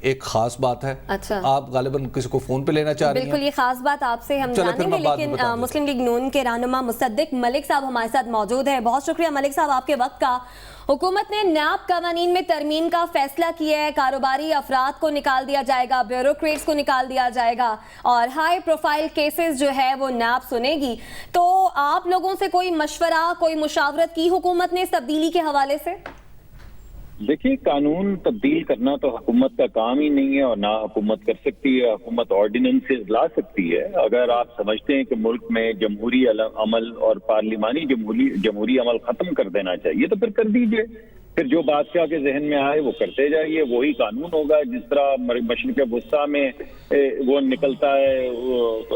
ایک خاص بات ہے. اچھا, آپ غالباً کسی کو فون پہ لینا چاہ رہی ہیں. بالکل, یہ خاص بات آپ سے ہم جانیں گے, لیکن مسلم لیگ نون کے رہنما مصدق ملک صاحب ہمارے ساتھ موجود ہیں. بہت شکریہ ملک صاحب آپ کے وقت کا. حکومت نے نیب قوانین میں ترمیم کا فیصلہ کیا ہے. کاروباری افراد کو نکال دیا جائے گا, بیوروکریٹس کو نکال دیا جائے گا, اور ہائی پروفائل کیسز جو ہے وہ نیب سنے گی. تو آپ لوگوں سے کوئی مشورہ, کوئی مشاورت کی حکومت نے اس تبدیلی کے حوالے سے؟ دیکھیے, قانون تبدیل کرنا تو حکومت کا کام ہی نہیں ہے, اور نہ حکومت کر سکتی ہے. حکومت آرڈیننسز لا سکتی ہے. اگر آپ سمجھتے ہیں کہ ملک میں جمہوری عمل اور پارلیمانی جمہوری عمل ختم کر دینا چاہیے تو پھر کر دیجئے. پھر جو بادشاہ کے ذہن میں آئے وہ کرتے جائیے, وہی قانون ہوگا. جس طرح مشرق وسطیٰ میں وہ نکلتا ہے,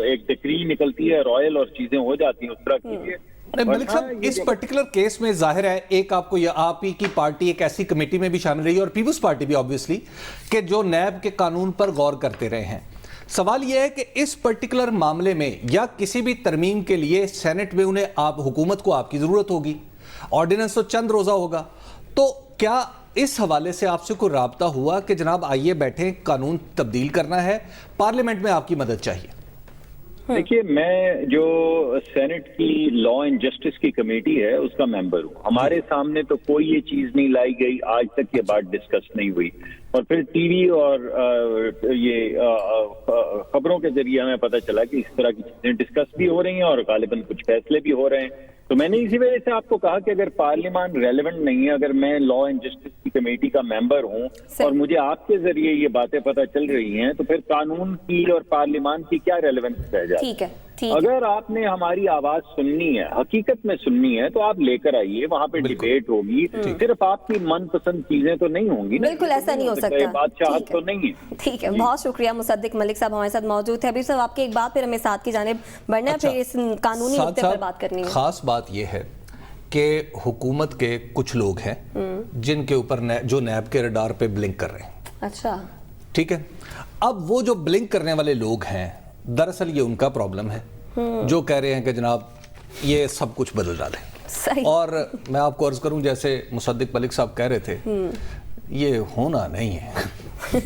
ایک ڈکری نکلتی ہے رائل اور چیزیں ہو جاتی ہیں, اس طرح کیجیے. ملک صاحب, اس پرٹیکولر کیس میں ظاہر ہے ایک آپ کو, آپ ہی کی پارٹی ایک ایسی کمیٹی میں بھی شامل رہی ہے, اور پیپلز پارٹی بھی آبویسلی, کہ جو نیب کے قانون پر غور کرتے رہے ہیں. سوال یہ ہے کہ اس پرٹیکولر معاملے میں یا کسی بھی ترمیم کے لیے سینٹ میں انہیں حکومت کو آپ کی ضرورت ہوگی, آرڈیننس تو چند روزہ ہوگا. تو کیا اس حوالے سے آپ سے کوئی رابطہ ہوا کہ جناب آئیے بیٹھیں, قانون تبدیل کرنا ہے, پارلیمنٹ میں آپ کی مدد چاہیے؟ دیکھیے, میں جو سینٹ کی لا اینڈ جسٹس کی کمیٹی ہے اس کا ممبر ہوں. ہمارے سامنے تو کوئی یہ چیز نہیں لائی گئی, آج تک یہ بات ڈسکس نہیں ہوئی. اور پھر ٹی وی اور یہ خبروں کے ذریعے ہمیں پتہ چلا کہ اس طرح کی چیزیں ڈسکس بھی ہو رہی ہیں اور غالباً کچھ فیصلے بھی ہو رہے ہیں. تو میں نے اسی وجہ سے آپ کو کہا کہ اگر پارلیمان ریلیونٹ نہیں ہے, اگر میں لا اینڈ جسٹس کی کمیٹی کا ممبر ہوں اور مجھے آپ کے ذریعے یہ باتیں پتہ چل رہی ہیں, تو پھر قانون کی اور پارلیمان کی کیا ریلیونس رہ جاتی ہے. اگر آپ نے ہماری آواز سننی ہے, حقیقت میں سننی ہے, تو آپ لے کر آئیے, وہاں پہ ڈیبیٹ ہوگی. صرف آپ کی من پسند چیزیں تو نہیں ہوں گی, بالکل ایسا نہیں ہو سکتا, بادشاہت تو نہیں ہے. ٹھیک ہے, بہت شکریہ. مصدق ملک صاحب ہمارے ساتھ موجود ہے. ابھی صاحب آپ کی ایک بات, پھر ہمیں ساتھ کی جانب بڑھنا ہے, پھر اس قانونی نقطے پر بات کرنی ہے. خاص بات یہ ہے کہ حکومت کے کچھ لوگ ہیں جن کے اوپر جو نیب کے ریڈار پہ بلنک کر رہے ہیں. اچھا, ٹھیک ہے. اب وہ جو بلنک کرنے والے لوگ ہیں, دراصل یہ ان کا پرابلم ہے, جو کہہ رہے ہیں کہ جناب یہ سب کچھ بدل ڈالیں. اور میں آپ کو عرض کروں, جیسے مصدق ملک صاحب کہہ رہے تھے, یہ ہونا نہیں ہے.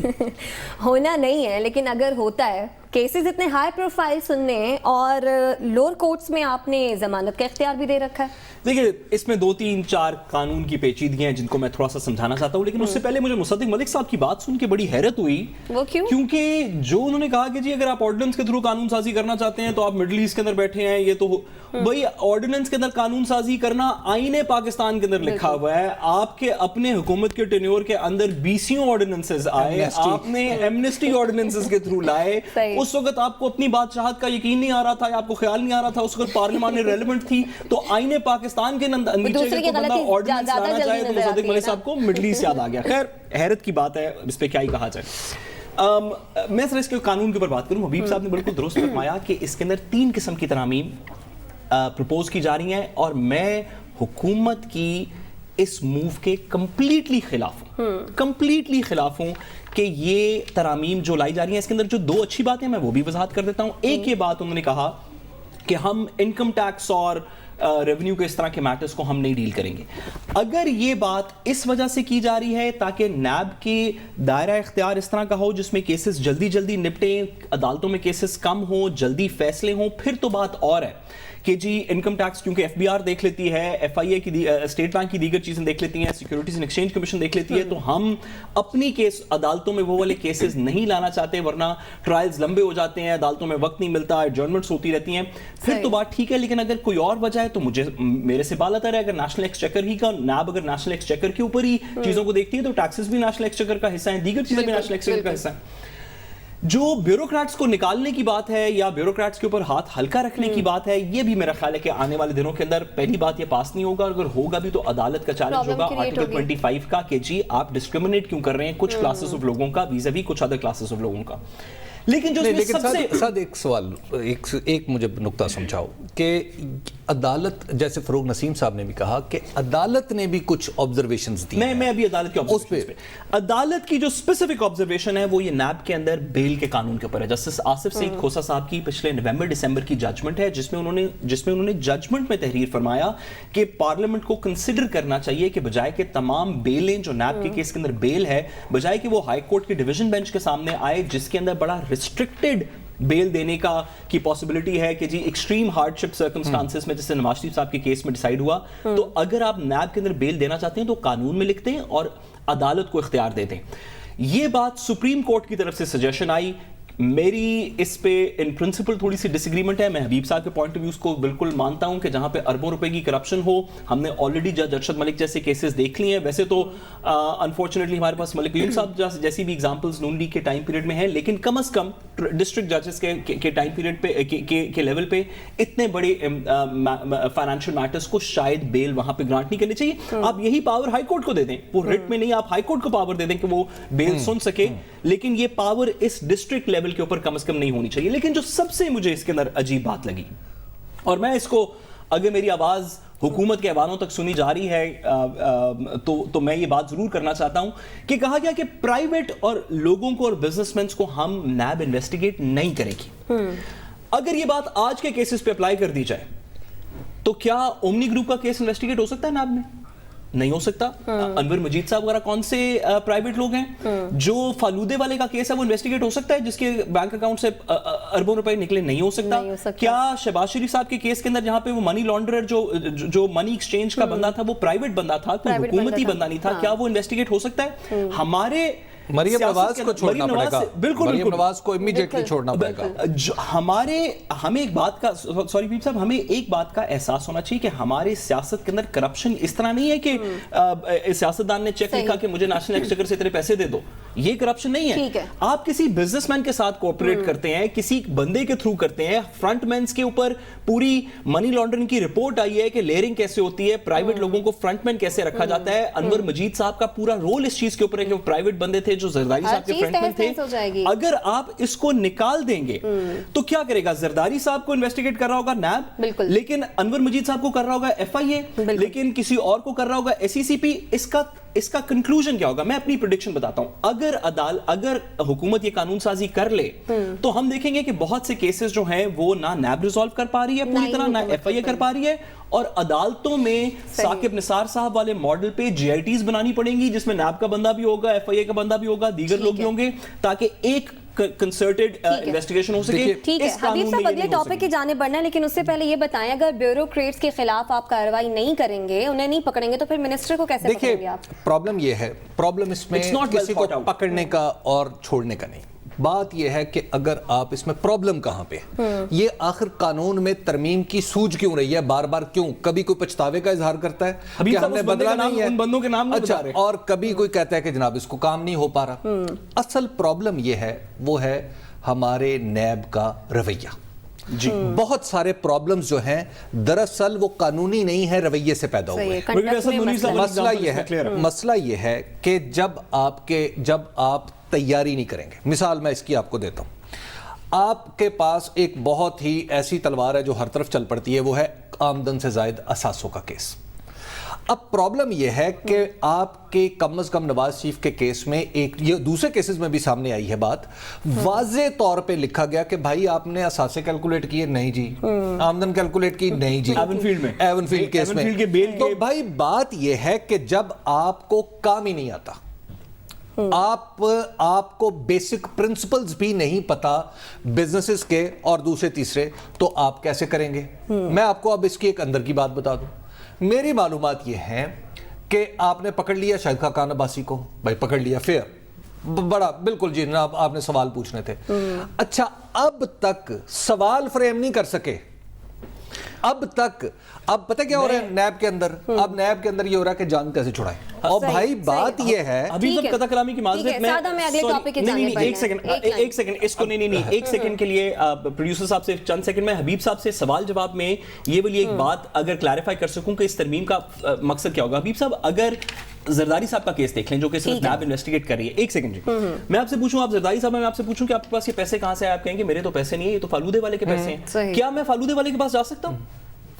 ہونا نہیں ہے, لیکن اگر ہوتا ہے, کیسز اتنے ہائی پروفائل سننے ہیں, اور لوور کورٹس میں آپ نے ضمانت کا اختیار بھی دے رکھا ہے. دیکھیے, اس میں 2-3-4 قانون کی پیچیدگیاں ہیں جن کو میں تھوڑا سا سمجھانا چاہتا ہوں, لیکن اس سے پہلے مجھے مصدق ملک صاحب کی بات سن کے بڑی حیرت ہوئی. وہ کیوں؟ کیونکہ جو انہوں نے کہا کہ جی اگر آپ آرڈیننس کے تھرو قانون سازی کرنا چاہتے ہیں تو آپ مڈل ایسٹ کے اندر بیٹھے ہیں. یہ تو بھائی, آرڈیننس کے اندر قانون سازی کرنا آئین پاکستان کے اندر لکھا ہوا ہے. آپ کے اپنے حکومت کے ٹینیور کے اندر 20 آرڈیننسز آئے, آپ نے ایمنسٹی آرڈیننسز کے تھرو لائے. اس وقت آپ کو اپنی بادشاہت کا یقین نہیں آ رہا تھا, یا آپ کو خیال نہیں آ رہا تھا, اس وقت پارلیمان نے ریلیونٹ تھی, تو آئین پاکستان کے نیچے بندہ آرڈیننس لانا چاہے تو مصدق ملک صاحب کو مڈل ایسٹ یاد آ گیا. خیر, حیرت کی بات ہے, اس پہ کیا ہی کہا جائے. میں سر اس کے قانون کے اوپر بات کروں. حبیب صاحب نے بالکل درست فرمایا کہ اس کے اندر 3 قسم کی ترامیم پروپوز کی جا رہی ہیں, اور میں حکومت کی اس موو کے کمپلیٹلی خلاف ہوں کہ یہ ترامیم جو لائی جا رہی ہیں, اس کے اندر جو 2 اچھی باتیں میں وہ بھی وضاحت کر دیتا ہوں. ایک یہ بات انہوں نے کہا کہ ہم انکم ٹیکس اور ریونیو کے اس طرح کے میٹرز کو ہم نہیں ڈیل کریں گے. اگر یہ بات اس وجہ سے کی جا رہی ہے تاکہ نیب کے دائرہ اختیار اس طرح کا ہو جس میں کیسز جلدی نپٹیں, عدالتوں میں کیسز کم ہوں, جلدی فیصلے ہوں, پھر تو بات اور ہے کہ جی انکم ٹیکس کیونکہ ایف بی آر دیکھ لیتی ہے, ایف آئی اے کی اسٹیٹ بینک کی دیگر چیزیں دیکھ لیتی ہیں, سیکیورٹیز اینڈ ایکسچینج کمیشن دیکھ لیتی ہے, تو ہم اپنی کیس عدالتوں میں وہ والے کیسز نہیں لانا چاہتے, ورنہ ٹرائلز لمبے ہو جاتے ہیں, عدالتوں میں وقت نہیں ملتا, ایڈجرنمنٹس ہوتی رہتی ہیں, پھر تو بات ٹھیک ہے. لیکن اگر کوئی اور وجہ ہے تو میرے سے بالا تر ہے, اگر نیشنل ایکسچیکر ہی کا, نیب اگر نیشنل ایکسچیکر کے اوپر ہی چیزوں کو دیکھتی ہے تو ٹیکسز بھی نیشنل ایکسچیکر کا حصہ ہیں, دیگر چیزیں بھی نیشنل ایکسچیکر کا حصہ ہیں. جو بیوروکریٹس کو نکالنے کی بات ہے یا بیوروکریٹس کے اوپر ہاتھ ہلکا رکھنے کی بات ہے, یہ بھی میرا خیال ہے کہ آنے والے دنوں کے اندر پہلی بات یہ پاس نہیں ہوگا, اگر ہوگا بھی تو عدالت کا چیلنج ہوگا آرٹیکل 25 کا کہ جی آپ ڈسکریمنیٹ کیوں کر رہے ہیں کچھ کلاسز آف لوگوں کا ویزاوی کچھ ادر کلاسز آف لوگوں کا. لیکن جو سب سے ایک سوال, ایک مجھے نقطہ سمجھاؤ کہ عدالت, جیسے فروغ نسیم صاحب نے بھی کہا کہ عدالت نے بھی کچھ آبزرویشنز دی. میں ابھی عدالت کے آبزرویشنز پہ, عدالت کی جو اسپیسیفک آبزرویشن ہے وہ یہ نیب کے اندر بیل کے قانون کے اوپر ہے. جسٹس آصف سعید کھوسا صاحب کی پچھلے نومبر دسمبر کی ججمنٹ ہے, جس میں انہوں نے ججمنٹ میں تحریر فرمایا کہ پارلیمنٹ کو کنسیڈر کرنا چاہیے کہ بجائے کہ تمام بیلیں جو نیب کے کیس کے اندر بیل ہے, بجائے کہ وہ ہائی کورٹ کے ڈویژن بینچ کے سامنے آئے جس کے اندر بڑا ریسٹرکٹڈ بیل دینے کی پاسبلٹی ہے کہ جی ایکسٹریم ہارڈشپ سرکمسٹانسز میں, جیسے نواز شریف صاحب کے کیس میں ڈیسائیڈ ہوا, تو اگر آپ نیب کے اندر بیل دینا چاہتے ہیں تو قانون میں لکھ دیں اور عدالت کو اختیار دے دیں. یہ بات سپریم کورٹ کی طرف سے سجیشن آئی. میری اس پہ ان پرنسپل تھوڑی سی ڈس ایگریمنٹ ہے. میں حبیب صاحب کے پوائنٹ آف ویوز کو بالکل مانتا ہوں کہ جہاں پہ اربوں روپے کی کرپشن ہو, ہم نے آلریڈی جج ارشد ملک جیسے کیسز دیکھ لیے ہیں. ویسے تو انفارچونیٹلی ہمارے پاس ملک قیوم صاحب جیسی بھی ایگزامپلز نون لیگ کے ٹائم پیریڈ میں ہیں, لیکن کم از کم ڈسٹرکٹ ججز کے ٹائم پیریڈ پہ کے لیول پہ اتنے بڑے فائنینشیل میٹرز کو شاید بیل وہاں پہ گرانٹ نہیں کرنی چاہیے. آپ یہی پاور ہائی کورٹ کو دے دیں, وہ رٹ میں نہیں, آپ ہائی کورٹ کو پاور دے دیں کہ وہ بیل سن سکے, لیکن یہ پاور اس ڈسٹرکٹ لیول کے اوپر کم از کم نہیں ہونی چاہیے. لیکن جو سب سے مجھے اس کے اندر عجیب بات لگی, اور میں اس کو, اگر میری آواز حکومت کے ایوانوں تک سنی جا رہی ہے تو میں یہ بات ضرور کرنا چاہتا ہوں کہ کہا گیا کہ پرائیویٹ اور لوگوں کو اور بزنس مینس کو ہم نیب انویسٹیگیٹ نہیں کرے گی. اگر یہ بات آج کے کیسز پہ اپلائی کر دی جائے تو کیا اومنی گروپ کا کیس انویسٹیگیٹ ہو سکتا ہے نیب میں؟ نہیں ہو سکتا. انور مجید صاحب وغیرہ کون سے پرائیویٹ لوگ ہیں؟ جو فالودے والے کا کیس ہے وہ انویسٹیگیٹ ہو سکتا ہے جس کے بینک اکاؤنٹ سے اربوں روپے نکلے؟ نہیں ہو سکتا. کیا شہباز شریف صاحب کے کیس کے اندر جہاں پہ وہ منی لانڈرر جو منی ایکسچینج کا بندہ تھا وہ پرائیویٹ بندہ تھا, کوئی حکومتی بندہ نہیں تھا, کیا وہ انویسٹیگیٹ ہو سکتا ہے؟ ہمارے مریم نواز کو چھوڑنا پڑے گا, بالکل مریم نواز کو امیڈیٹلی چھوڑنا پڑے گا. ہمیں ایک بات کا, سوری بیب صاحب, ہمیں ایک بات کا احساس ہونا چاہیے کہ ہمارے سیاست کے اندر کرپشن اس طرح نہیں ہے کہ سیاستدان نے چیک لکھا کہ مجھے نیشنل ایکسچیکر سے اتنے پیسے دے دو. یہ کرپشن نہیں ہے. آپ کسی بزنس مین کے ساتھ کوآپریٹ کرتے ہیں, کسی بندے کے تھرو کرتے ہیں, فرنٹ مینس کے اوپر پوری منی لانڈرنگ کی رپورٹ آئی ہے کہ لیئرنگ کیسے ہوتی ہے, پرائیویٹ لوگوں کو فرنٹ مین کیسے رکھا جاتا ہے. انور مجید صاحب کا پورا رول اس چیز کے اوپر ہے کہ وہ پرائیویٹ بندے تھے جو زرداری صاحب کے فرنٹ مین تھے. اگر آپ اس کو نکال دیں گے تو کیا کرے گا؟ زرداری صاحب کو انویسٹیگیٹ کر رہا ہوگا نیب, لیکن انور مجید صاحب کو کر رہا ہوگا ایف آئی اے, لیکن کسی اور کو کر رہا ہوگا ایس ای سی پی. اس کا کنکلوژن کیا ہوگا؟ میں اپنی پریڈکشن بتاتا ہوں. اگر حکومت یہ قانون سازی کر لے تو ہم دیکھیں گے کہ بہت سے کیسز جو ہیں وہ نہ نیب ریزالو کر پا رہی ہے پوری طرح, نہ ایف آئی اے کر پا رہی ہے, اور عدالتوں میں ثاقب نثار صاحب والے ماڈل پہ جی آئی ٹیز بنانی پڑیں گی جس میں نیب کا بندہ بھی ہوگا, ایف آئی اے کا بندہ بھی ہوگا, دیگر لوگ بھی ہوں گے, تاکہ ایک کنسرٹڈ انویسٹیگیشن ہو سکے. ٹھیک ہے حبیب صاحب, اگلے ٹاپک کی جانب بڑھنا ہے, لیکن اس سے پہلے یہ بتائیں اگر بیوروکریٹس کے خلاف آپ کارروائی نہیں کریں گے, انہیں نہیں پکڑیں گے, تو پھر منسٹر کو کیسے پکڑیں گے آپ؟ پرابلم یہ ہے, پرابلم اس میں کسی کو پکڑنے کا اور چھوڑنے کا نہیں. بات یہ ہے کہ اگر آپ اس میں پرابلم کہاں پہ, یہ آخر قانون میں ترمیم کی سوج کیوں رہی ہے بار بار, کیوں کبھی کوئی پچھتاوے کا اظہار کرتا ہے کہ ہم نے بدلا نہیں ہے, ان بندوں کے نام نہیں بتا رہے, اور کبھی کوئی کہتا ہے کہ جناب اس کو کام نہیں ہو پا رہا. اصل پرابلم یہ ہے, وہ ہے ہمارے نیب کا رویہ. جی بہت سارے پرابلمز جو ہیں دراصل وہ قانونی نہیں ہے, رویے سے پیدا ہوئے ہیں. مسئلہ یہ ہے کہ جب آپ تیاری نہیں کریں گے. مثال میں اس کی آپ کو دیتا ہوں. آپ کے پاس ایک بہت ہی ایسی تلوار ہے جو ہر طرف چل پڑتی ہے, وہ ہے آمدن سے زائد اثاثوں کا کیس. اب پرابلم یہ ہے کہ آپ کے کم از کم نواز شریف کے کیس میں, ایک یہ دوسرے کیسز میں بھی سامنے آئی ہے بات, واضح طور پہ لکھا گیا کہ بھائی آپ نے اثاثے کیلکولیٹ کیے, نہیں جی. آمدن کیلکولیٹ کی, نہیں جی. ایون فیلڈ کیس میں. تو بھائی بات یہ ہے کہ جب آپ کو کام ہی نہیں آتا, آپ کو بیسک پرنسپلز بھی نہیں پتا بزنسز کے اور دوسرے تیسرے, تو آپ کیسے کریں گے؟ میں آپ کو اب اس کی ایک اندر کی بات بتا دوں. میری معلومات یہ ہیں کہ آپ نے پکڑ لیا شاہد خاقان عباسی کو, بھائی پکڑ لیا, فیئر, بڑا بالکل جی جناب آپ نے سوال پوچھنے تھے. اچھا اب تک سوال فریم نہیں کر سکے, اب تک. اب پتہ کیا ہو رہا ہے نیب کے اندر؟ اب نیب کے اندر یہ ہو رہا ہے کہ جان کیسے چھڑائیں. اور بھائی بات یہ ہے, ابھی سب قطع کلامی کی معذرت میں ایک سیکنڈ اس کو نہیں ایک سیکنڈ کے لیے پروڈیوسر صاحب سے چند سیکنڈ میں حبیب صاحب سے سوال جواب میں یہ والی ایک بات اگر کلیریفائی کر سکوں کہ اس ترمیم کا مقصد کیا ہوگا. حبیب صاحب اگر زرداری صاحب کا کیس دیکھ لیں جو کہ صرف نیب انویسٹیگیٹ کر رہی ہے, ایک سیکنڈ جی میں آپ سے پوچھوں, آپ زرداری صاحب میں آپ سے پوچھوں کہ آپ کے پاس یہ پیسے کہاں سے آئے, آپ کہیں گے میرے تو پیسے نہیں ہے, یہ تو فالودے والے کے پیسے ہیں. کیا میں فالودے والے کے پاس جا سکتا ہوں؟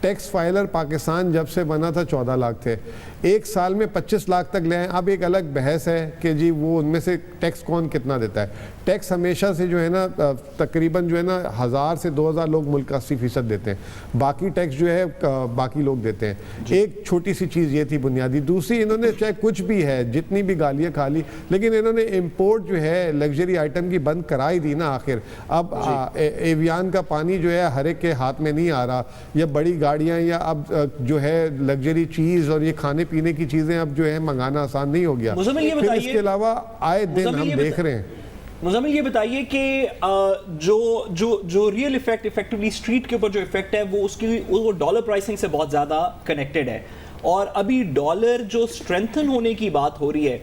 ٹیکس فائلر پاکستان جب سے بنا تھا 14 لاکھ تھے, ایک سال میں 25 لاکھ تک لے آئیں. اب ایک الگ بحث ہے کہ جی وہ ان میں سے ٹیکس کون کتنا دیتا ہے. ٹیکس ہمیشہ سے جو ہے نا تقریباً جو ہے نا 1000 سے 2000 لوگ ملک کا 80% دیتے ہیں, باقی ٹیکس جو ہے باقی لوگ دیتے ہیں. ایک چھوٹی سی چیز یہ تھی بنیادی. دوسری, انہوں نے چاہے کچھ بھی ہے, جتنی بھی گالیاں کھا لی, لیکن انہوں نے امپورٹ جو ہے لگژری آئٹم کی بند کرائی دی نا آخر. اب ایویان کا پانی جو ہے ہر ایک کے ہاتھ میں نہیں آ رہا, یا بڑی گاڑیاں, یا اب جو ہے لگژری چیز اور یہ کھانے پینے کی چیزیں اب جو ہے منگانا آسان نہیں ہو گیا. پھر اس کے علاوہ آئے دن ہم دیکھ رہے ہیں. مزمل یہ بتائیے کہ جو ریئل ایفیکٹ ایفیکٹولی اسٹریٹ کے اوپر جو ایفیکٹ ہے وہ اس کی وہ ڈالر پرائسنگ سے بہت زیادہ کنیکٹڈ ہے, اور ابھی ڈالر جو اسٹرینتھن ہونے کی بات ہو رہی ہے,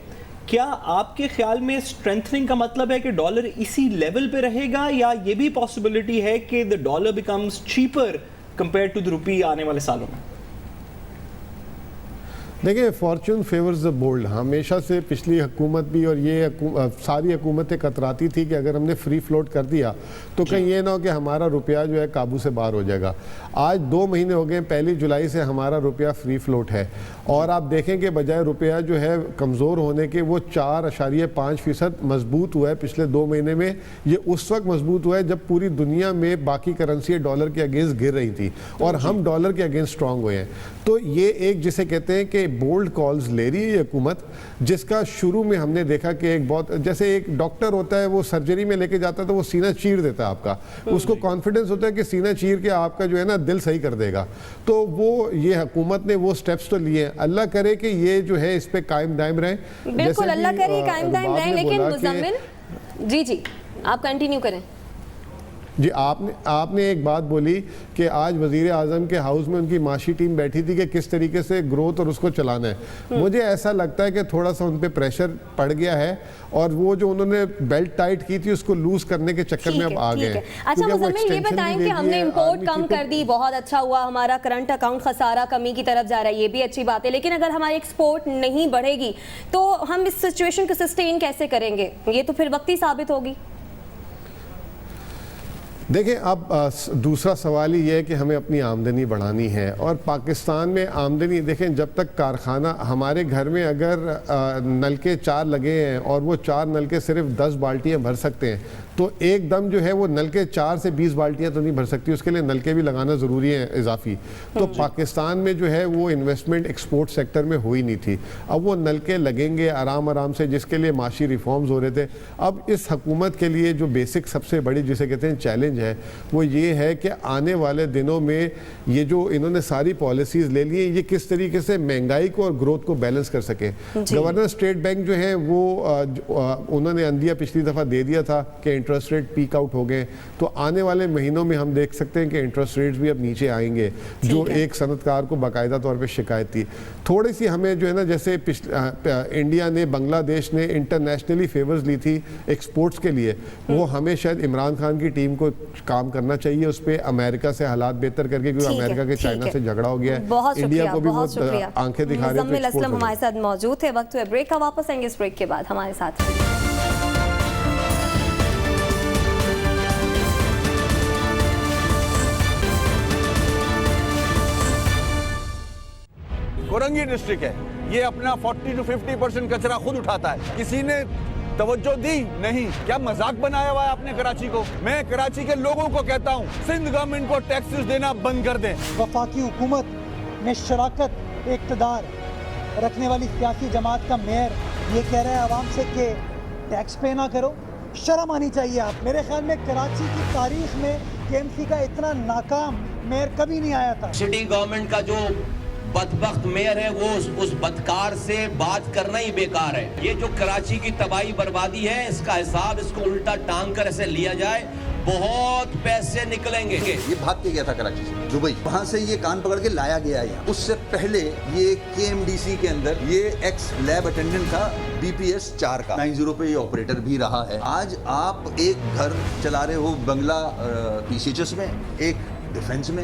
کیا آپ کے خیال میں اسٹرینتھننگ کا مطلب ہے کہ ڈالر اسی لیول پہ رہے گا, یا یہ بھی پاسبلٹی ہے کہ the dollar becomes cheaper compared to the rupee آنے والے سالوں میں؟ دیکھیں, فارچون فیورز دا بولڈ. ہمیشہ سے پچھلی حکومت بھی اور یہ ساری حکومتیں کتراتی تھی کہ اگر ہم نے فری فلوٹ کر دیا تو کہیں یہ نہ ہو کہ ہمارا روپیہ جو ہے قابو سے باہر ہو جائے گا. آج 2 مہینے ہو گئے, 1 جولائی سے ہمارا روپیہ فری فلوٹ ہے, اور آپ دیکھیں کہ بجائے روپیہ جو ہے کمزور ہونے کے وہ 4.5% مضبوط ہوا ہے پچھلے 2 مہینے میں. یہ اس وقت مضبوط ہوا ہے جب پوری دنیا میں باقی کرنسی ڈالر کے اگینسٹ گر رہی تھی, اور ہم ڈالر کے اگینسٹ اسٹرانگ ہوئے ہیں. تو یہ ایک جسے کہتے ہیں کہ بولڈ کالز لے رہی ہے یہ حکومت, جس کا شروع میں ہم نے دیکھا کہ ایک بہت, جیسے ایک ڈاکٹر ہوتا ہے وہ سرجری میں لے کے جاتا ہے تو وہ سینہ چیر دیتا ہے آپ کا, اس کو کانفیڈنس ہوتا ہے کہ سینہ چیر کے آپ کا جو ہے نا دل صحیح کر دے گا. تو وہ یہ حکومت نے وہ سٹیپس تو لیے ہیں, اللہ کرے کہ یہ جو ہے اس پہ قائم دائم رہیں. بالکل اللہ کرے قائم دائم رہیں. لیکن مزمل جی آپ کنٹینیو کریں. جی, آپ نے ایک بات بولی کہ آج وزیر اعظم کے ہاؤس میں ان کی معاشی ٹیم بیٹھی تھی کہ کس طریقے سے گروتھ اور اس کو چلانا ہے. مجھے ایسا لگتا ہے کہ تھوڑا سا ان پہ پریشر پڑ گیا ہے, اور وہ جو انہوں نے بیلٹ ٹائٹ کی تھی اس کو لوز کرنے کے چکر میں اب آ گئے. اچھا مزمل, یہ بتائیں کہ ہم نے امپورٹ کم کر دی, بہت اچھا ہوا, ہمارا کرنٹ اکاؤنٹ خسارہ کمی کی طرف جا رہا ہے, یہ بھی اچھی بات ہے. لیکن اگر ہماری ایکسپورٹ نہیں بڑھے گی تو ہم اس سچویشن کو سسٹین کیسے کریں گے؟ یہ تو پھر وقتی ثابت ہوگی. دیکھیں, اب دوسرا سوال ہی یہ ہے کہ ہمیں اپنی آمدنی بڑھانی ہے, اور پاکستان میں آمدنی دیکھیں, جب تک کارخانہ ہمارے گھر میں اگر نلکے 4 لگے ہیں اور وہ 4 نلکے صرف 10 بالٹیاں بھر سکتے ہیں, تو ایک دم جو ہے وہ نلکے 4 سے 20 بالٹیاں تو نہیں بھر سکتی, اس کے لیے نلکے بھی لگانا ضروری ہیں اضافی. تو پاکستان میں جو ہے وہ انویسٹمنٹ ایکسپورٹ سیکٹر میں ہوئی نہیں تھی. اب وہ نلکے لگیں گے آرام سے, جس کے لیے معاشی ریفارمز ہو رہے تھے. اب اس حکومت کے لیے جو بیسک سب سے بڑی جسے کہتے ہیں چیلنج ہے وہ یہ ہے کہ آنے والے دنوں میں یہ جو انہوں نے ساری پالیسیز لے لی ہیں, یہ کس طریقے سے مہنگائی کو اور گروتھ کو بیلنس کر سکیں. گورنر اسٹیٹ بینک جو ہے وہ انہوں نے اندیا پچھلی دفعہ دے دیا تھا کہ انٹرسٹ ریٹ پیک آؤٹ ہو گئے, تو آنے والے مہینوں میں ہم دیکھ سکتے ہیں کہ انٹرسٹ ریٹس بھی اب نیچے آئیں گے, جو ایک صنعت کار کو باقاعدہ طور پہ شکایت تھی. تھوڑی سی ہمیں جو ہے نا, جیسے انڈیا نے بنگلہ دیش نے انٹرنیشنلی فیورز لی تھی ایکسپورٹس کے لیے, وہ ہمیں شاید عمران خان کی ٹیم کو کام کرنا چاہیے اس پہ, امریکہ سے حالات بہتر کر کے, کیونکہ امریکہ کے چائنا سے جھگڑا ہو گیا ہے, انڈیا کو بھی وہ آنکھیں دکھا رہے ہیں. مزمل اسلم ہمارے ساتھ موجود تھے. وقت ہوئے بریک کا, واپس آئیں گے اس بریک کے بعد ہمارے ساتھ. کورنگی ڈسٹرکٹ ہے, یہ اپنا 40 to 50% کچرا خود اٹھاتا ہے. کسی نے توجہ دی نہیں. کیا مذاق بنایا ہوا ہے آپ نے کراچی کو؟ میں کراچی کے لوگوں کو کہتا ہوں, سندھ گورنمنٹ کو ٹیکسز دینا بند کر دیں. وفاقی حکومت میں شراکت اقتدار رکھنے والی سیاسی جماعت کا میئر یہ کہہ رہا ہے عوام سے کہ ٹیکس پے نہ کرو. شرم آنی چاہیے آپ. میرے خیال میں کراچی کی تاریخ میں KMC کا اتنا ناکام میئر کبھی نہیں آیا تھا. سٹی گورنمنٹ کا جو بدبخت میئر ہے وہ اس بدکار سے بات کرنا ہی بیکار ہے. یہ جو کراچی کی تباہی بربادی ہے, اس کا حساب اس کو الٹا ٹانگ کر ایسے لیا جائے, بہت پیسے نکلیں گے. یہ بھاگ کے گیا تھا کراچی سے دبئی, وہاں سے یہ کان پکڑ کے لایا گیا ہے. اس سے پہلے یہ KMDC کے اندر یہ ایکس لیب اٹینڈنٹ تھا BPS 4 کا, 90 پہ یہ آپریٹر بھی رہا ہے. آج آپ ایک گھر چلا رہے ہو بنگلہ PCHS میں, ایک ڈیفنس میں,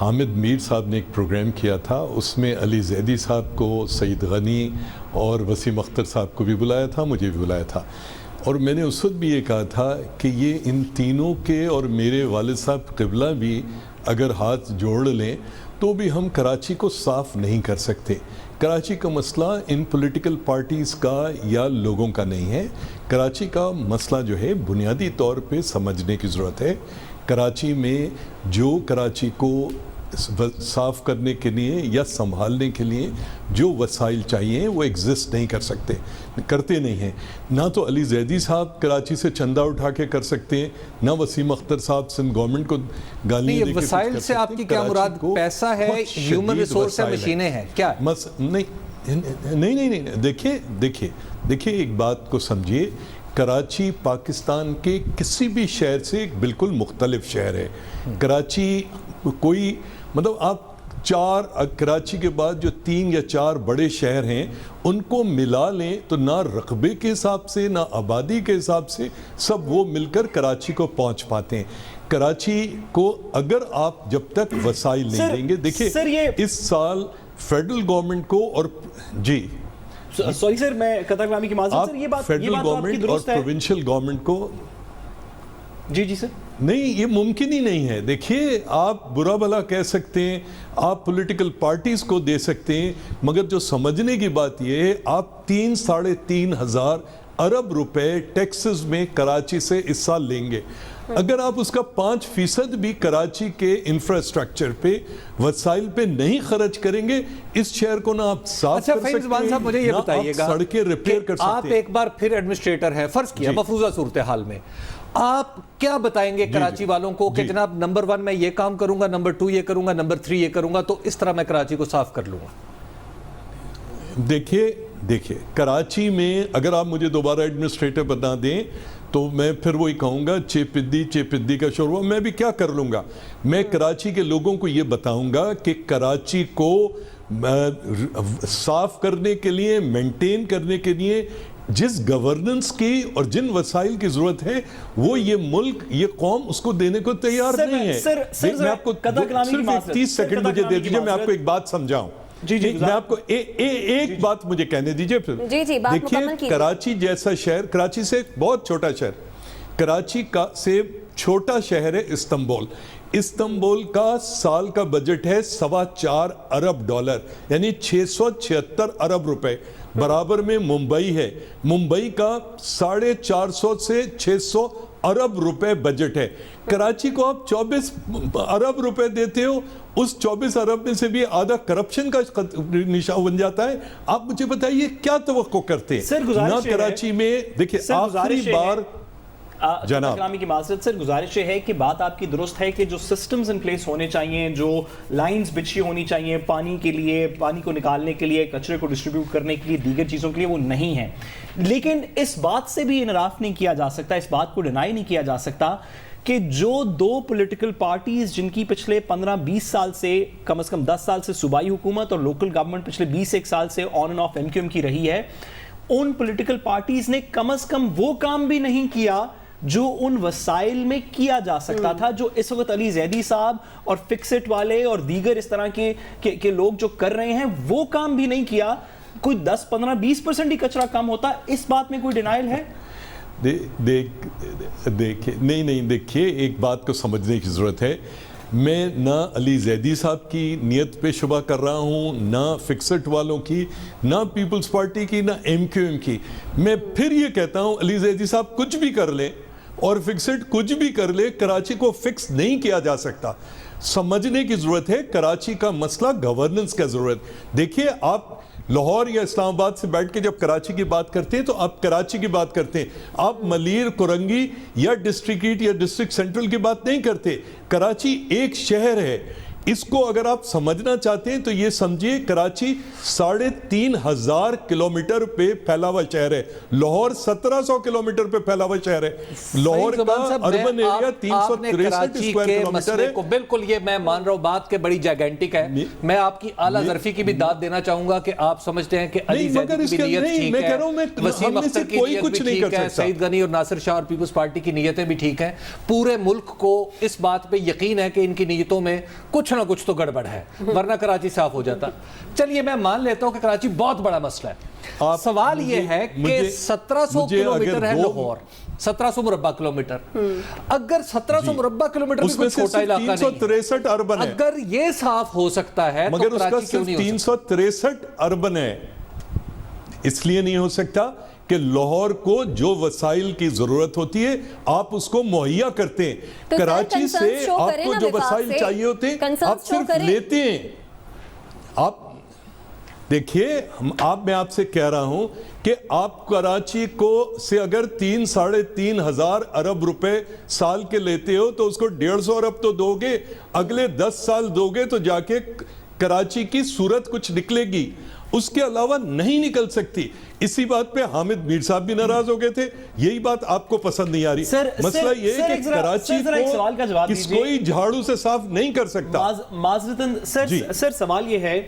حامد میر صاحب نے ایک پروگرام کیا تھا، اس میں علی زیدی صاحب کو، سعید غنی اور وسیم اختر صاحب کو بھی بلایا تھا، مجھے بھی بلایا تھا، اور میں نے اس وقت بھی یہ کہا تھا کہ یہ ان تینوں کے اور میرے والد صاحب قبلہ بھی اگر ہاتھ جوڑ لیں تو بھی ہم کراچی کو صاف نہیں کر سکتے. کراچی کا مسئلہ ان پولیٹیکل پارٹیز کا یا لوگوں کا نہیں ہے. کراچی کا مسئلہ جو ہے بنیادی طور پہ سمجھنے کی ضرورت ہے. کراچی میں جو کراچی کو صاف کرنے کے لیے یا سنبھالنے کے لیے جو وسائل چاہیے وہ ایگزسٹ نہیں کر سکتے، کرتے نہیں ہیں. نہ تو علی زیدی صاحب کراچی سے چندہ اٹھا کے کر سکتے ہیں، نہ وسیم اختر صاحب سندھ گورنمنٹ کو گالیاں دے کے وسائل سے آپ کی کیا مراد؟ پیسہ ہے، ہیومن ریسورس ہے، مشینیں ہیں، کیا؟ نہیں، دیکھیے ایک بات کو سمجھیے. کراچی پاکستان کے کسی بھی شہر سے ایک بالکل مختلف شہر ہے. کراچی کوئی مطلب آپ کراچی کے بعد جو 3 یا 4 بڑے شہر ہیں ان کو ملا لیں تو نہ رقبے کے حساب سے نہ آبادی کے حساب سے سب وہ مل کر کراچی کو پہنچ پاتے ہیں. کراچی کو اگر آپ جب تک وسائل نہیں دیں گے، دیکھیں اس سال فیڈرل گورنمنٹ کو اور سوری سر میں قطع کلامی کی معذرت سر، یہ بات فیڈرل گورنمنٹ اور پروونشل گورنمنٹ کو جی سر نہیں، یہ ممکن ہی نہیں ہے. دیکھیے آپ برا بھلا کہہ سکتے ہیں، آپ پولیٹیکل پارٹیز کو دے سکتے ہیں، مگر جو سمجھنے کی بات یہ ہے آپ 3-3.5 ہزار ارب روپے ٹیکسز میں کراچی سے اس سال لیں گے. اگر آپ اس کا 5% بھی کراچی کے انفراسٹرکچر پہ وسائل پہ نہیں خرچ کریں گے، اس شہر کو نہ آپ صاف کر سکتے ہیں، نہ آپ سڑکیں ریپیئر کر سکتے ہیں. آپ ایک بار پھر ایڈمنسٹریٹر ہیں، فرض کیا مفروضہ صورتحال میں آپ کیا بتائیں گے کراچی والوں کو کہ جناب نمبر 1 میں یہ کام کروں گا، نمبر 2 یہ کروں گا، نمبر 3 یہ کروں گا، تو اس طرح میں کراچی کو صاف کر لوں گا؟ دیکھیے کراچی میں اگر آپ مجھے دوبارہ ایڈمنسٹریٹر بتا دیں تو میں پھر وہی کہوں گا چے پدی کا شوربہ میں بھی کیا کر لوں گا. میں کراچی کے لوگوں کو یہ بتاؤں گا کہ کراچی کو صاف کرنے کے لیے، مینٹین کرنے کے لیے جس گورننس کی اور جن وسائل کی ضرورت ہے وہ یہ ملک، یہ قوم اس کو دینے کو تیار نہیں ہے. میں آپ کو صرف 30 سیکنڈ مجھے دے دیجئے، میں آپ کو ایک بات سمجھاؤں. میں آپ کو ایک بات مجھے کہنے دیجئے پھر. دیکھیے کراچی جیسا شہر، کراچی سے ایک بہت چھوٹا شہر، کراچی کا سے چھوٹا شہر ہے استنبول. استنبول کا سال کا بجٹ ہے $4.25 ارب، یعنی 676 ارب روپے. برابر میں ممبئی ہے، ممبئی کا 450 سے 600 ارب روپے بجٹ ہے. کراچی کو آپ 24 ارب روپے دیتے ہو، اس 24 ارب میں سے بھی آدھا کرپشن کا نشان بن جاتا ہے. آپ مجھے بتائیے کیا توقع کرتے ہیں؟ نہ کراچی میں دیکھیں آخری بار جناب کلامی کی معذرت سر، گزارش ہے کہ بات آپ کی درست ہے کہ جو سسٹمز ان پلیس ہونے چاہیے، جو لائنز بچھی ہونی چاہیے پانی کے لیے، پانی کو نکالنے کے لیے، کچرے کو ڈسٹریبیوٹ کرنے کے لیے، دیگر چیزوں کے لیے، وہ نہیں ہیں. لیکن اس بات سے بھی انحراف نہیں کیا جا سکتا، اس بات کو ڈینائی نہیں کیا جا سکتا کہ جو 2 پولیٹیکل پارٹیز جن کی پچھلے 15-20 سال سے، کم از کم 10 سال سے صوبائی حکومت اور لوکل گورنمنٹ پچھلے 21 سال سے آن اینڈ آف MQM کی رہی ہے، ان پولیٹیکل پارٹیز نے کم از کم وہ کام بھی نہیں کیا جو ان وسائل میں کیا جا سکتا تھا، جو اس وقت علی زیدی صاحب اور فکسٹ والے اور دیگر اس طرح کے لوگ جو کر رہے ہیں، وہ کام بھی نہیں کیا. کوئی 10-15-20% ہی کچرا کم ہوتا. اس بات میں کوئی ڈینائل ہے؟ دیکھیے ایک بات کو سمجھنے کی ضرورت ہے. میں نہ علی زیدی صاحب کی نیت پہ شبہ کر رہا ہوں، نہ فکسٹ والوں کی، نہ پیپلز پارٹی کی، نہ MQM کی. میں پھر یہ کہتا ہوں علی زیدی صاحب کچھ بھی کر لیں اور فکسٹ کچھ بھی کر لے، کراچی کو فکس نہیں کیا جا سکتا. سمجھنے کی ضرورت ہے کراچی کا مسئلہ گورننس کا ضرورت. دیکھیے آپ لاہور یا اسلام آباد سے بیٹھ کے جب کراچی کی بات کرتے ہیں تو آپ کراچی کی بات کرتے ہیں، آپ ملیر، کورنگی یا ڈسٹرکٹ یا ڈسٹرکٹ سینٹرل کی بات نہیں کرتے. کراچی ایک شہر ہے. اس کو اگر آپ سمجھنا چاہتے ہیں تو یہ سمجھیے کراچی 3,500 کلومیٹر پہ پھیلا ہوا شہر ہے. لاہور 1700 کلومیٹر پہ پھیلا ہوا شہر ہے. لاہور کا اربن ایریا 363 اسکوائر کلومیٹر ہے. بالکل یہ میں مان رہا ہوں بات کے بڑی جیگنٹک ہے. میں آپ کی اعلیٰ ظرفی کی بھی داد دینا چاہوں گا کہ آپ سمجھتے ہیں کہ علی زیدی کی بھی نیت ٹھیک ہے، وسیم اختر کی نیت بھی ٹھیک ہے، سعید غنی اور ناصر شاہ اور پیپلز پارٹی کی نیتیں بھی ٹھیک ہیں. پورے ملک کو اس بات پہ یقین ہے کہ ان کی نیتوں میں کچھ نہ نہ کچھ تو گڑبڑ ہے ورنہ کراچی صاف ہو جاتا. چلیے میں مان لیتا ہوں کہ کراچی بہت بڑا مسئلہ ہے. سوال یہ ہے کہ 1700 کلومیٹر ہے لاہور, 1700 مربع کلومیٹر. اگر 1700 مربع کلومیٹر میں کوئی چھوٹا علاقہ نہیں, 363 اربن ہے, اگر یہ صاف ہو سکتا ہے مگر تو اس کا کراچی کیوں صرف نہیں ہو سکتا؟ 363 اربن ہے. اس لیے نہیں ہو سکتا کہ لاہور کو جو وسائل کی ضرورت ہوتی ہے آپ اس کو مہیا کرتے ہیں. کراچی سے آپ کو جو وسائل چاہیے ہوتے ہیں آپ صرف لیتے ہیں. آپ دیکھیے, میں آپ سے کہہ رہا ہوں کہ آپ کراچی کو سے اگر 3-3.5 ہزار ارب روپے سال کے لیتے ہو تو اس کو 150 ارب تو دو گے, اگلے 10 سال دو گے تو جا کے کراچی کی صورت کچھ نکلے گی, اس کے علاوہ نہیں نکل سکتی. اسی بات پہ حامد میر صاحب بھی ناراض ہو گئے تھے, یہی بات آپ کو پسند نہیں آ رہی. مسئلہ یہ ہے کہ کراچی کو کوئی جھاڑو سے صاف نہیں کر سکتا. معذرتاً سر سوال یہ ہے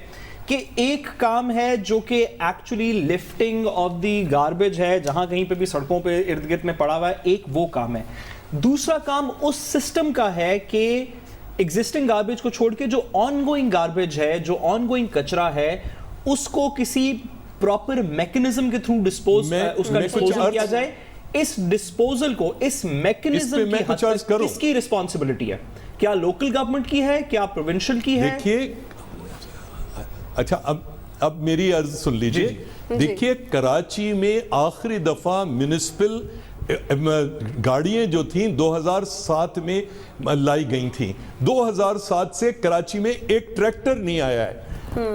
کہ ایک کام ہے جو کہ actually lifting of the garbage ہے جہاں کہیں پہ بھی سڑکوں پہ ارد گرد میں پڑا ہوا ہے, ایک وہ کام ہے. دوسرا کام اس سسٹم کا ہے کہ ایگزسٹنگ گاربیج کو چھوڑ کے جو آن گوئنگ گاربیج ہے, جو آن گوئنگ کچرا ہے, اس کو کسی پراپر میکنزم کے تھرو ڈسپوزل کیا جائے. اس ڈسپوزل کو, اس میکنزم کی حد تک کس کی ریسپانسبلٹی ہے؟ کیا لوکل گورنمنٹ کی ہے, کیا پروونشل کی ہے؟ دیکھیے اچھا اب میری عرض سن لیجئے. دیکھیے کراچی میں آخری دفعہ میونسپل گاڑیاں جو تھیں 2007 میں لائی گئی تھیں. 2007 سے کراچی میں ایک ٹریکٹر نہیں آیا ہے.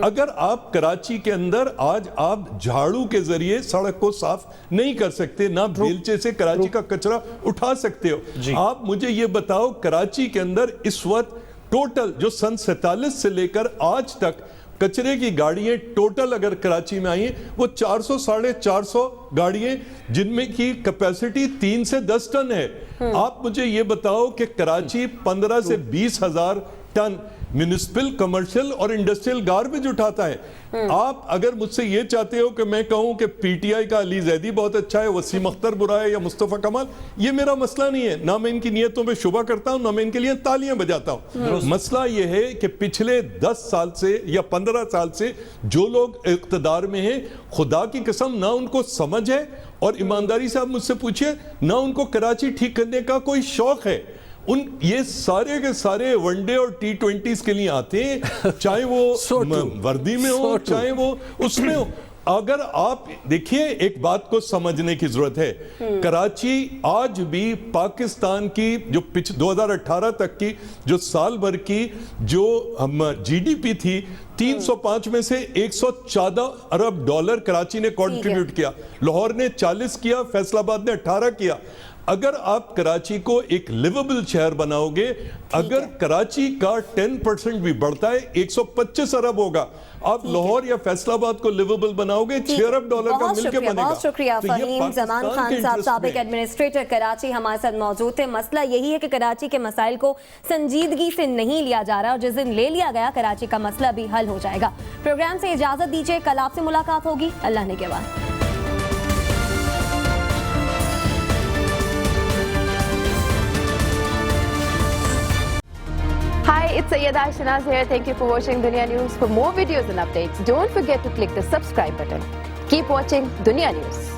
اگر آپ کراچی کے اندر آج آپ جھاڑو کے ذریعے سڑک کو صاف نہیں کر سکتے, نہ بیلچے سے کراچی کا کچرا اٹھا سکتے ہو, آپ مجھے یہ بتاؤ کراچی کے اندر اس وقت ٹوٹل جو سن 47 سے لے کر آج تک کچرے کی گاڑیاں ٹوٹل اگر کراچی میں آئی ہیں وہ 400-450 گاڑیاں جن میں کی کیپیسٹی 3 سے 10 ٹن ہے. آپ مجھے یہ بتاؤ کہ کراچی 15 سے 20 ہزار ٹن میونسپل, کمرشل اور انڈسٹریل گاربیج اٹھاتا ہے. آپ اگر مجھ سے یہ چاہتے ہو کہ میں کہوں کہ پی ٹی آئی کا علی زیدی بہت اچھا ہے, وسیم اختر برا ہے یا مصطفیٰ کمال, یہ میرا مسئلہ نہیں ہے. نہ میں ان کی نیتوں پہ شبہ کرتا ہوں, نہ میں ان کے لیے تالیاں بجاتا ہوں. مسئلہ یہ ہے کہ پچھلے 10 سال سے یا 15 سال سے جو لوگ اقتدار میں ہیں, خدا کی قسم نہ ان کو سمجھ ہے, اور ایمانداری سے آپ مجھ سے پوچھیں نہ ان کو کراچی ٹھیک کرنے کا کوئی شوق ہے. یہ سارے کے سارے ون ڈے اور T20s کے لیے آتے ہیں, چاہے وہ وردی میں ہو چاہے وہ اس میں ہو. اگر آپ دیکھیے ایک بات کو سمجھنے کی ضرورت ہے, کراچی آج بھی پاکستان کی جو 2018 تک کی جو سال بھر کی جو جی ڈی پی تھی 305 میں سے 114 ارب ڈالر کراچی نے کنٹریبیوٹ کیا, لاہور نے 40 کیا, فیصل آباد نے 18 کیا. اگر آپ کراچی کو ایک لیویبل شہر بناؤ گے, اگر کراچی کا 10% بھی بڑھتا ہے 125 ارب ہوگا. آپ لاہور یا فیصل آباد کو لیویبل بناؤ گے 6 ارب ڈالر کا مل کے بنے گا. بہت شکریہ فہیم. زمان خان صاحب سابق ایڈمنسٹریٹر کراچی ہمارے ساتھ موجود تھے. مسئلہ یہی ہے کہ کراچی کے مسائل کو سنجیدگی سے نہیں لیا جا رہا, اور جس دن لے لیا گیا کراچی کا مسئلہ بھی حل ہو جائے گا. پروگرام سے اجازت دیجیے, کل آپ سے ملاقات ہوگی. اللہ نے کے بعد. Hi, it's Sayyeda Shanaz here. Thank you for watching Dunya News. For more videos and updates, don't forget to click the subscribe button. Keep watching Dunya News.